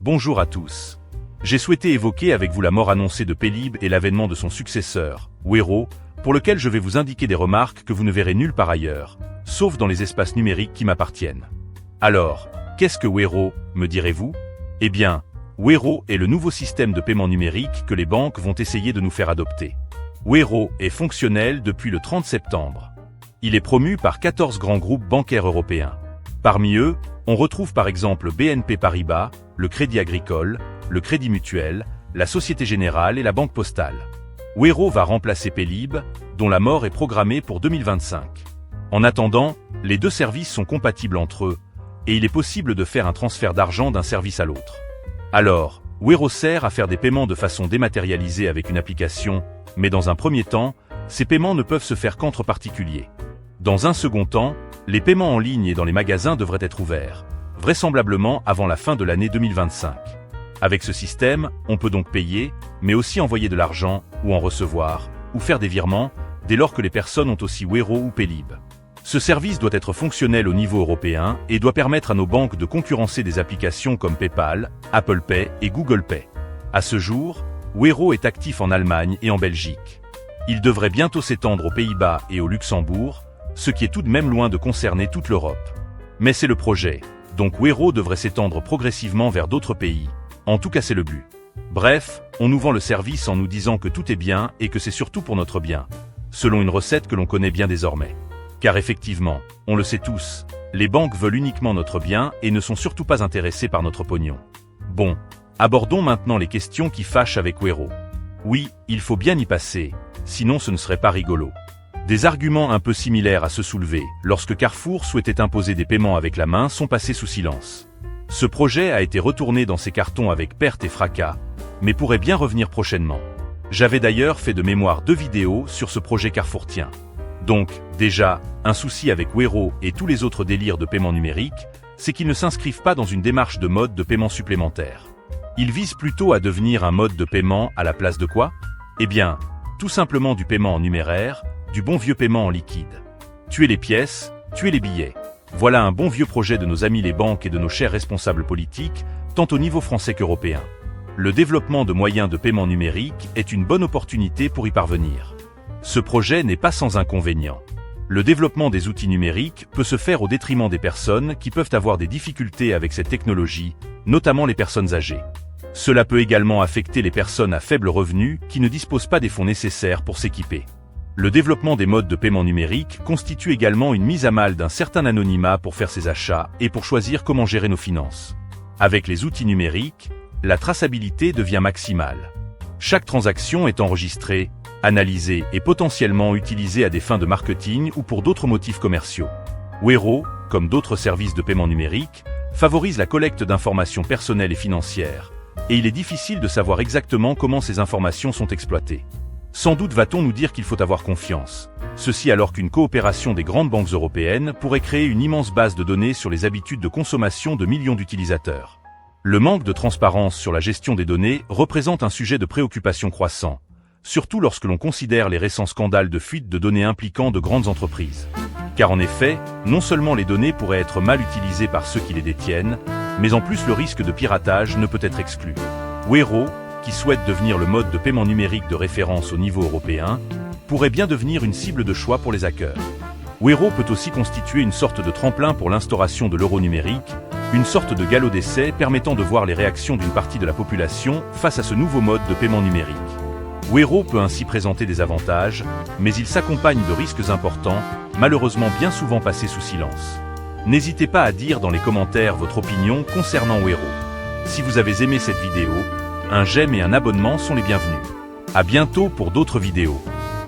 Bonjour à tous. J'ai souhaité évoquer avec vous la mort annoncée de Paylib et l'avènement de son successeur, Wero, pour lequel je vais vous indiquer des remarques que vous ne verrez nulle part ailleurs, sauf dans les espaces numériques qui m'appartiennent. Alors, qu'est-ce que Wero, me direz-vous? Eh bien, Wero est le nouveau système de paiement numérique que les banques vont essayer de nous faire adopter. Wero est fonctionnel depuis le 30 septembre. Il est promu par 14 grands groupes bancaires européens. Parmi eux, on retrouve par exemple BNP Paribas, le Crédit Agricole, le Crédit Mutuel, la Société Générale et la Banque Postale. Wero va remplacer Paylib, dont la mort est programmée pour 2025. En attendant, les deux services sont compatibles entre eux, et il est possible de faire un transfert d'argent d'un service à l'autre. Alors, Wero sert à faire des paiements de façon dématérialisée avec une application, mais dans un premier temps, ces paiements ne peuvent se faire qu'entre particuliers. Dans un second temps, les paiements en ligne et dans les magasins devraient être ouverts, vraisemblablement avant la fin de l'année 2025. Avec ce système, on peut donc payer, mais aussi envoyer de l'argent, ou en recevoir, ou faire des virements, dès lors que les personnes ont aussi Wero ou Paylib. Ce service doit être fonctionnel au niveau européen et doit permettre à nos banques de concurrencer des applications comme PayPal, Apple Pay et Google Pay. À ce jour, Wero est actif en Allemagne et en Belgique. Il devrait bientôt s'étendre aux Pays-Bas et au Luxembourg, ce qui est tout de même loin de concerner toute l'Europe. Mais c'est le projet, donc Wero devrait s'étendre progressivement vers d'autres pays. En tout cas, c'est le but. Bref, on nous vend le service en nous disant que tout est bien et que c'est surtout pour notre bien, selon une recette que l'on connaît bien désormais. Car effectivement, on le sait tous, les banques veulent uniquement notre bien et ne sont surtout pas intéressées par notre pognon. Bon, abordons maintenant les questions qui fâchent avec Wero. Oui, il faut bien y passer, sinon ce ne serait pas rigolo. Des arguments un peu similaires à ceux soulevés lorsque Carrefour souhaitait imposer des paiements avec la main sont passés sous silence. Ce projet a été retourné dans ses cartons avec perte et fracas, mais pourrait bien revenir prochainement. J'avais d'ailleurs fait de mémoire 2 vidéos sur ce projet carrefourtien. Donc, déjà, un souci avec Wero et tous les autres délires de paiement numérique, c'est qu'ils ne s'inscrivent pas dans une démarche de mode de paiement supplémentaire. Ils visent plutôt à devenir un mode de paiement à la place de quoi? Eh bien, tout simplement du paiement en numéraire, du bon vieux paiement en liquide. Tuer les pièces, tuer les billets. Voilà un bon vieux projet de nos amis les banques et de nos chers responsables politiques, tant au niveau français qu'européen. Le développement de moyens de paiement numérique est une bonne opportunité pour y parvenir. Ce projet n'est pas sans inconvénients. Le développement des outils numériques peut se faire au détriment des personnes qui peuvent avoir des difficultés avec cette technologie, notamment les personnes âgées. Cela peut également affecter les personnes à faible revenu qui ne disposent pas des fonds nécessaires pour s'équiper. Le développement des modes de paiement numérique constitue également une mise à mal d'un certain anonymat pour faire ses achats et pour choisir comment gérer nos finances. Avec les outils numériques, la traçabilité devient maximale. Chaque transaction est enregistrée, analysée et potentiellement utilisée à des fins de marketing ou pour d'autres motifs commerciaux. Wero, comme d'autres services de paiement numérique, favorise la collecte d'informations personnelles et financières, et il est difficile de savoir exactement comment ces informations sont exploitées. Sans doute va-t-on nous dire qu'il faut avoir confiance. Ceci alors qu'une coopération des grandes banques européennes pourrait créer une immense base de données sur les habitudes de consommation de millions d'utilisateurs. Le manque de transparence sur la gestion des données représente un sujet de préoccupation croissant, surtout lorsque l'on considère les récents scandales de fuite de données impliquant de grandes entreprises. Car en effet, non seulement les données pourraient être mal utilisées par ceux qui les détiennent, mais en plus le risque de piratage ne peut être exclu. Wero, qui souhaite devenir le mode de paiement numérique de référence au niveau européen, pourrait bien devenir une cible de choix pour les hackers. Wero peut aussi constituer une sorte de tremplin pour l'instauration de l'euro numérique, une sorte de galop d'essai permettant de voir les réactions d'une partie de la population face à ce nouveau mode de paiement numérique. Wero peut ainsi présenter des avantages, mais il s'accompagne de risques importants, malheureusement bien souvent passés sous silence. N'hésitez pas à dire dans les commentaires votre opinion concernant Wero. Si vous avez aimé cette vidéo, un j'aime et un abonnement sont les bienvenus. À bientôt pour d'autres vidéos.